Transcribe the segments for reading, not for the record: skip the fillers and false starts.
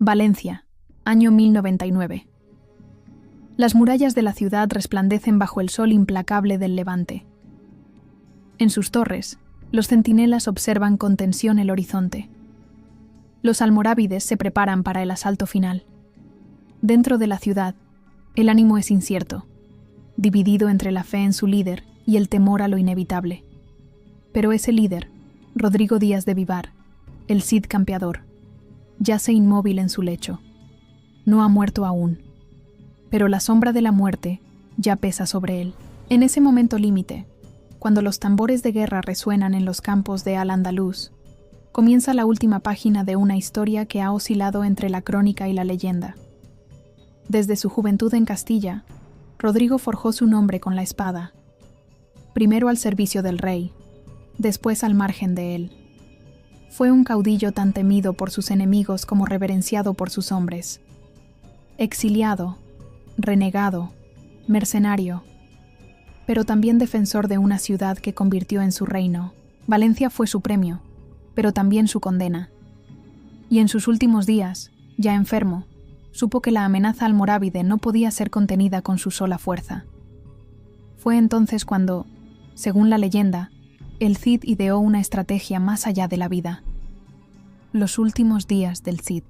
Valencia, año 1099. Las murallas de la ciudad resplandecen bajo el sol implacable del levante. En sus torres, los centinelas observan con tensión el horizonte. Los almorávides se preparan para el asalto final. Dentro de la ciudad, el ánimo es incierto, dividido entre la fe en su líder y el temor a lo inevitable. Pero ese líder, Rodrigo Díaz de Vivar, el Cid campeador, yace inmóvil en su lecho. No ha muerto aún, pero la sombra de la muerte ya pesa sobre él. En ese momento límite, cuando los tambores de guerra resuenan en los campos de Al-Andalus, comienza la última página de una historia que ha oscilado entre la crónica y la leyenda. Desde su juventud en Castilla, Rodrigo forjó su nombre con la espada, primero al servicio del rey, después al margen de él. Fue un caudillo tan temido por sus enemigos como reverenciado por sus hombres. Exiliado, renegado, mercenario, pero también defensor de una ciudad que convirtió en su reino. Valencia fue su premio, pero también su condena. Y en sus últimos días, ya enfermo, supo que la amenaza almorávide no podía ser contenida con su sola fuerza. Fue entonces cuando, según la leyenda, el Cid ideó una estrategia más allá de la vida. Los últimos días del Cid.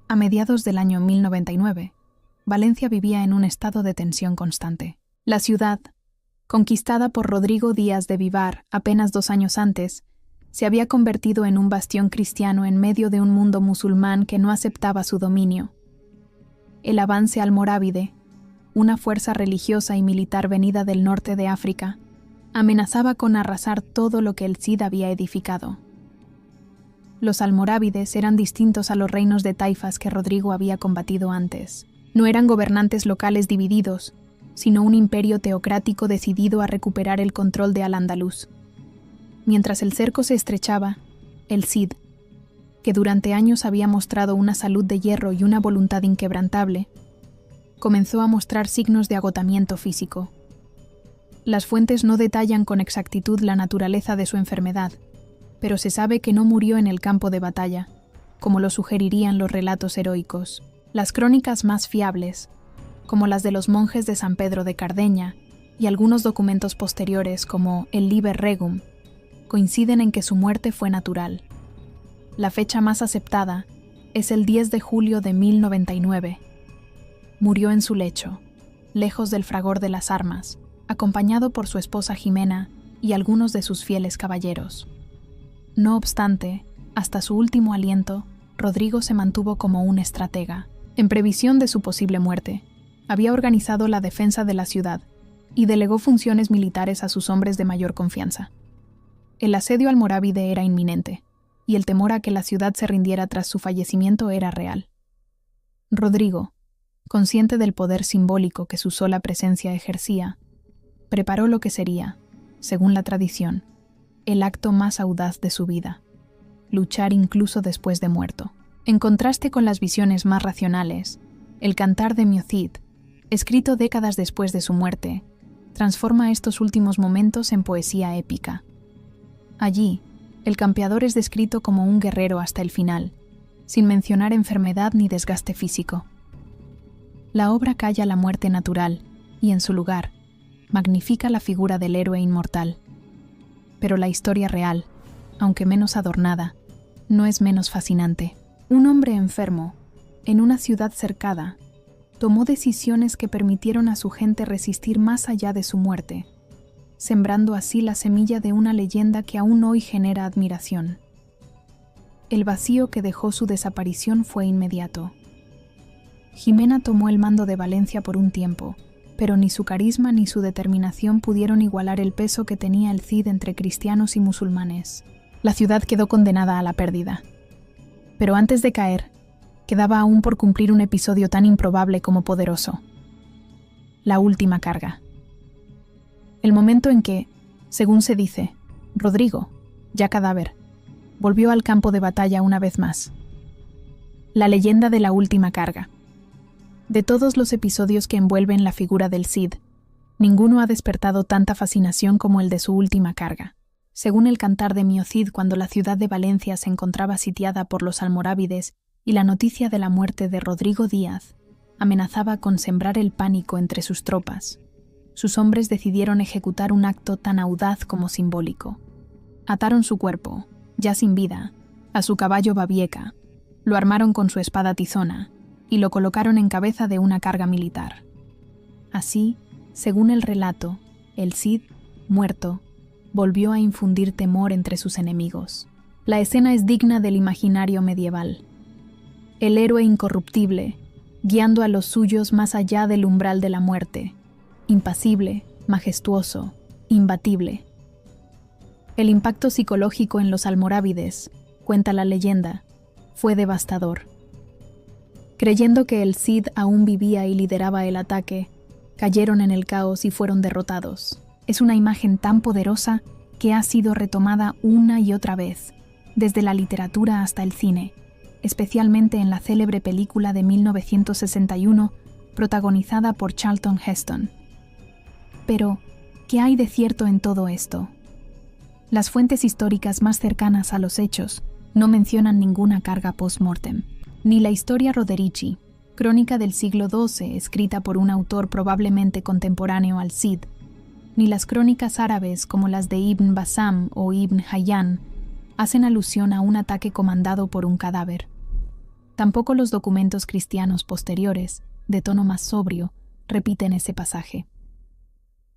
A mediados del año 1099, Valencia vivía en un estado de tensión constante. La ciudad, conquistada por Rodrigo Díaz de Vivar apenas 2 años antes, se había convertido en un bastión cristiano en medio de un mundo musulmán que no aceptaba su dominio. El avance almorávide, una fuerza religiosa y militar venida del norte de África, amenazaba con arrasar todo lo que el Cid había edificado. Los almorávides eran distintos a los reinos de taifas que Rodrigo había combatido antes. No eran gobernantes locales divididos, sino un imperio teocrático decidido a recuperar el control de Al-Andalus. Mientras el cerco se estrechaba, el Cid, que durante años había mostrado una salud de hierro y una voluntad inquebrantable, comenzó a mostrar signos de agotamiento físico. Las fuentes no detallan con exactitud la naturaleza de su enfermedad, pero se sabe que no murió en el campo de batalla, como lo sugerirían los relatos heroicos. Las crónicas más fiables, como las de los monjes de San Pedro de Cardeña y algunos documentos posteriores como el Liber Regum, coinciden en que su muerte fue natural. La fecha más aceptada es el 10 de julio de 1099. Murió en su lecho, lejos del fragor de las armas, acompañado por su esposa Jimena y algunos de sus fieles caballeros. No obstante, hasta su último aliento, Rodrigo se mantuvo como un estratega. En previsión de su posible muerte, había organizado la defensa de la ciudad y delegó funciones militares a sus hombres de mayor confianza. El asedio almorávide era inminente, y el temor a que la ciudad se rindiera tras su fallecimiento era real. Rodrigo, consciente del poder simbólico que su sola presencia ejercía, preparó lo que sería, según la tradición, el acto más audaz de su vida: luchar incluso después de muerto. En contraste con las visiones más racionales, el Cantar de mi Cid, escrito décadas después de su muerte, transforma estos últimos momentos en poesía épica. Allí, el campeador es descrito como un guerrero hasta el final, sin mencionar enfermedad ni desgaste físico. La obra calla la muerte natural y, en su lugar, magnifica la figura del héroe inmortal. Pero la historia real, aunque menos adornada, no es menos fascinante. Un hombre enfermo, en una ciudad cercada, tomó decisiones que permitieron a su gente resistir más allá de su muerte, sembrando así la semilla de una leyenda que aún hoy genera admiración. El vacío que dejó su desaparición fue inmediato. Jimena tomó el mando de Valencia por un tiempo, pero ni su carisma ni su determinación pudieron igualar el peso que tenía el Cid entre cristianos y musulmanes. La ciudad quedó condenada a la pérdida. Pero antes de caer, quedaba aún por cumplir un episodio tan improbable como poderoso: la última carga. El momento en que, según se dice, Rodrigo, ya cadáver, volvió al campo de batalla una vez más. La leyenda de la última carga. De todos los episodios que envuelven la figura del Cid, ninguno ha despertado tanta fascinación como el de su última carga. Según el Cantar de mi Cid, cuando la ciudad de Valencia se encontraba sitiada por los almorávides y la noticia de la muerte de Rodrigo Díaz amenazaba con sembrar el pánico entre sus tropas. Sus hombres decidieron ejecutar un acto tan audaz como simbólico. Ataron su cuerpo, ya sin vida, a su caballo Babieca, lo armaron con su espada tizona y lo colocaron en cabeza de una carga militar. Así, según el relato, el Cid, muerto, volvió a infundir temor entre sus enemigos. La escena es digna del imaginario medieval. El héroe incorruptible, guiando a los suyos más allá del umbral de la muerte, impasible, majestuoso, imbatible. El impacto psicológico en los almorávides, cuenta la leyenda, fue devastador. Creyendo que el Cid aún vivía y lideraba el ataque, cayeron en el caos y fueron derrotados. Es una imagen tan poderosa que ha sido retomada una y otra vez, desde la literatura hasta el cine, especialmente en la célebre película de 1961 protagonizada por Charlton Heston. Pero, ¿qué hay de cierto en todo esto? Las fuentes históricas más cercanas a los hechos no mencionan ninguna carga post-mortem, ni la historia Roderici, crónica del siglo XII escrita por un autor probablemente contemporáneo al Cid, ni las crónicas árabes como las de Ibn Bassam o Ibn Hayyan hacen alusión a un ataque comandado por un cadáver. Tampoco los documentos cristianos posteriores, de tono más sobrio, repiten ese pasaje.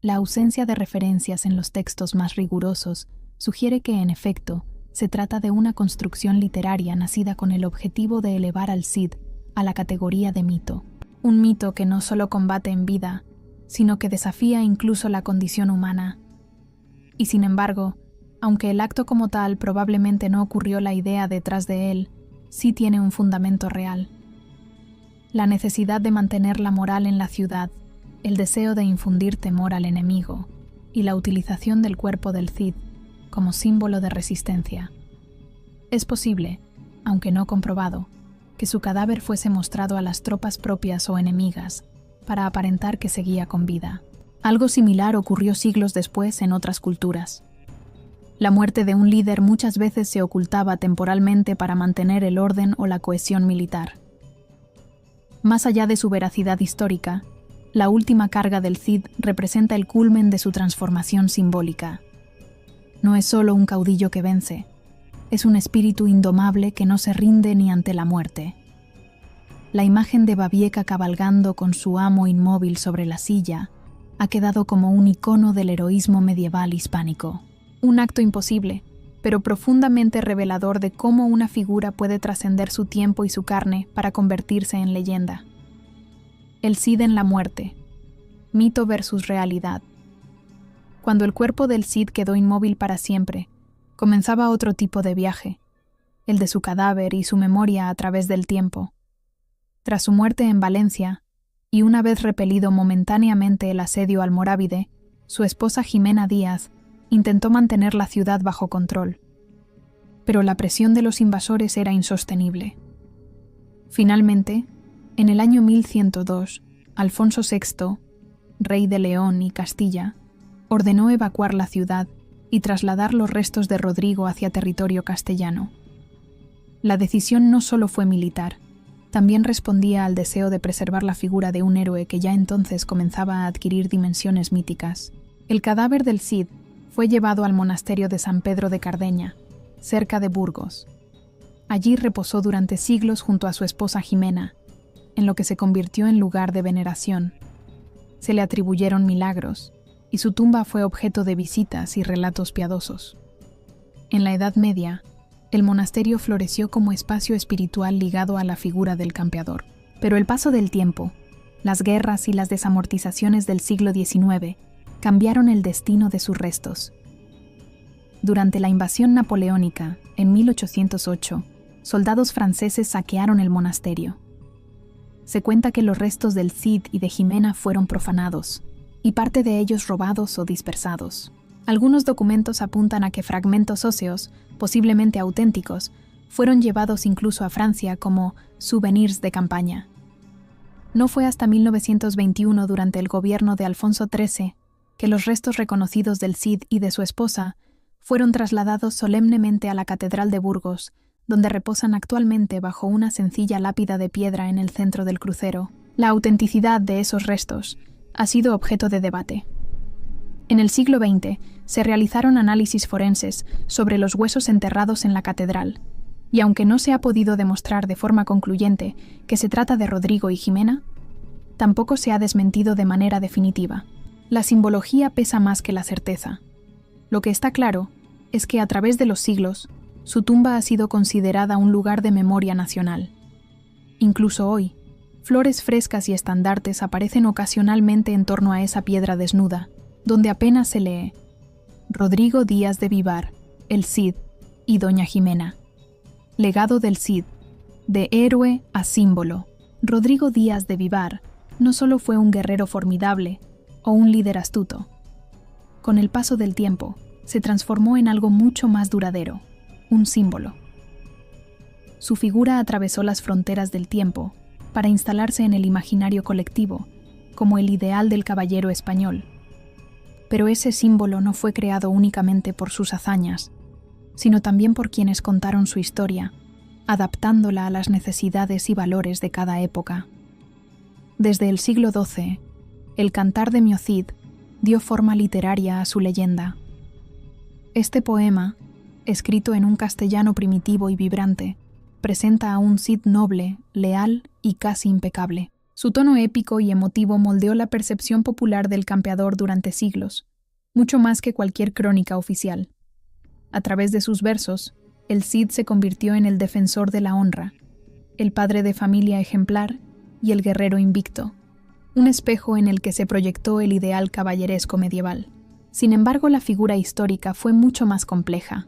La ausencia de referencias en los textos más rigurosos sugiere que, en efecto, se trata de una construcción literaria nacida con el objetivo de elevar al Cid a la categoría de mito. Un mito que no solo combate en vida, sino que desafía incluso la condición humana. Y sin embargo, aunque el acto como tal probablemente no ocurrió, la idea detrás de él sí tiene un fundamento real. La necesidad de mantener la moral en la ciudad, el deseo de infundir temor al enemigo y la utilización del cuerpo del Cid como símbolo de resistencia. Es posible, aunque no comprobado, que su cadáver fuese mostrado a las tropas propias o enemigas para aparentar que seguía con vida. Algo similar ocurrió siglos después en otras culturas. La muerte de un líder muchas veces se ocultaba temporalmente para mantener el orden o la cohesión militar. Más allá de su veracidad histórica, la última carga del Cid representa el culmen de su transformación simbólica. No es solo un caudillo que vence, es un espíritu indomable que no se rinde ni ante la muerte. La imagen de Babieca cabalgando con su amo inmóvil sobre la silla ha quedado como un icono del heroísmo medieval hispánico. Un acto imposible, pero profundamente revelador de cómo una figura puede trascender su tiempo y su carne para convertirse en leyenda. El Cid en la muerte. Mito versus realidad. Cuando el cuerpo del Cid quedó inmóvil para siempre, comenzaba otro tipo de viaje, el de su cadáver y su memoria a través del tiempo. Tras su muerte en Valencia, y una vez repelido momentáneamente el asedio almorávide, su esposa Jimena Díaz intentó mantener la ciudad bajo control. Pero la presión de los invasores era insostenible. Finalmente, en el año 1102, Alfonso VI, rey de León y Castilla, ordenó evacuar la ciudad y trasladar los restos de Rodrigo hacia territorio castellano. La decisión no solo fue militar, también respondía al deseo de preservar la figura de un héroe que ya entonces comenzaba a adquirir dimensiones míticas. El cadáver del Cid fue llevado al monasterio de San Pedro de Cardeña, cerca de Burgos. Allí reposó durante siglos junto a su esposa Jimena, en lo que se convirtió en lugar de veneración. Se le atribuyeron milagros, y su tumba fue objeto de visitas y relatos piadosos. En la Edad Media, el monasterio floreció como espacio espiritual ligado a la figura del campeador. Pero el paso del tiempo, las guerras y las desamortizaciones del siglo XIX cambiaron el destino de sus restos. Durante la invasión napoleónica, en 1808, soldados franceses saquearon el monasterio. Se cuenta que los restos del Cid y de Jimena fueron profanados, y parte de ellos robados o dispersados. Algunos documentos apuntan a que fragmentos óseos, posiblemente auténticos, fueron llevados incluso a Francia como souvenirs de campaña. No fue hasta 1921, durante el gobierno de Alfonso XIII, que los restos reconocidos del Cid y de su esposa fueron trasladados solemnemente a la Catedral de Burgos, donde reposan actualmente bajo una sencilla lápida de piedra en el centro del crucero. La autenticidad de esos restos ha sido objeto de debate. En el siglo XX se realizaron análisis forenses sobre los huesos enterrados en la catedral, y aunque no se ha podido demostrar de forma concluyente que se trata de Rodrigo y Jimena, tampoco se ha desmentido de manera definitiva. La simbología pesa más que la certeza. Lo que está claro es que a través de los siglos, su tumba ha sido considerada un lugar de memoria nacional. Incluso hoy, flores frescas y estandartes aparecen ocasionalmente en torno a esa piedra desnuda, donde apenas se lee Rodrigo Díaz de Vivar, el Cid y Doña Jimena. Legado del Cid, de héroe a símbolo. Rodrigo Díaz de Vivar no solo fue un guerrero formidable o un líder astuto. Con el paso del tiempo, se transformó en algo mucho más duradero, un símbolo. Su figura atravesó las fronteras del tiempo para instalarse en el imaginario colectivo como el ideal del caballero español. Pero ese símbolo no fue creado únicamente por sus hazañas, sino también por quienes contaron su historia, adaptándola a las necesidades y valores de cada época. Desde el siglo XII, el Cantar de Mio Cid dio forma literaria a su leyenda. Este poema, escrito en un castellano primitivo y vibrante, presenta a un Cid noble, leal y casi impecable. Su tono épico y emotivo moldeó la percepción popular del campeador durante siglos, mucho más que cualquier crónica oficial. A través de sus versos, el Cid se convirtió en el defensor de la honra, el padre de familia ejemplar y el guerrero invicto, un espejo en el que se proyectó el ideal caballeresco medieval. Sin embargo, la figura histórica fue mucho más compleja.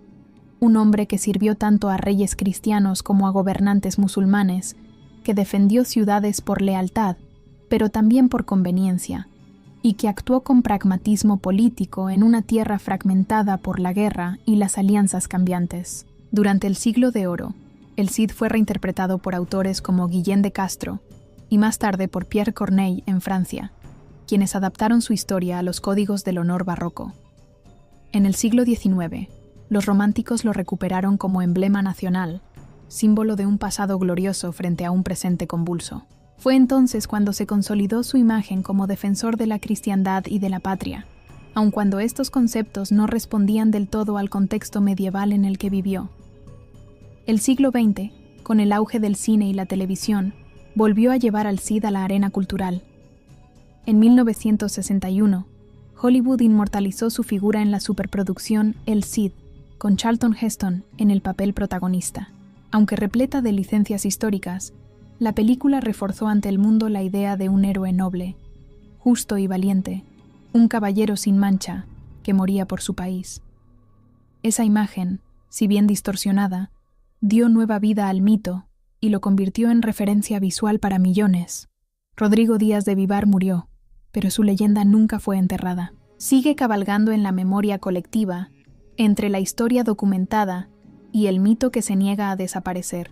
Un hombre que sirvió tanto a reyes cristianos como a gobernantes musulmanes, que defendió ciudades por lealtad, pero también por conveniencia, y que actuó con pragmatismo político en una tierra fragmentada por la guerra y las alianzas cambiantes. Durante el Siglo de Oro, el Cid fue reinterpretado por autores como Guillén de Castro y más tarde por Pierre Corneille en Francia, quienes adaptaron su historia a los códigos del honor barroco. En el siglo XIX, los románticos lo recuperaron como emblema nacional, símbolo de un pasado glorioso frente a un presente convulso. Fue entonces cuando se consolidó su imagen como defensor de la cristiandad y de la patria, aun cuando estos conceptos no respondían del todo al contexto medieval en el que vivió. El siglo XX, con el auge del cine y la televisión, volvió a llevar al Cid a la arena cultural. En 1961, Hollywood inmortalizó su figura en la superproducción El Cid, con Charlton Heston en el papel protagonista. Aunque repleta de licencias históricas, la película reforzó ante el mundo la idea de un héroe noble, justo y valiente, un caballero sin mancha que moría por su país. Esa imagen, si bien distorsionada, dio nueva vida al mito y lo convirtió en referencia visual para millones. Rodrigo Díaz de Vivar murió, pero su leyenda nunca fue enterrada. Sigue cabalgando en la memoria colectiva, entre la historia documentada y el mito que se niega a desaparecer.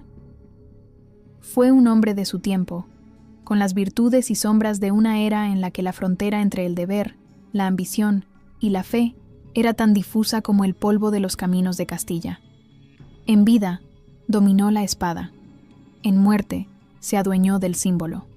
Fue un hombre de su tiempo, con las virtudes y sombras de una era en la que la frontera entre el deber, la ambición y la fe era tan difusa como el polvo de los caminos de Castilla. En vida, dominó la espada. En muerte, se adueñó del símbolo.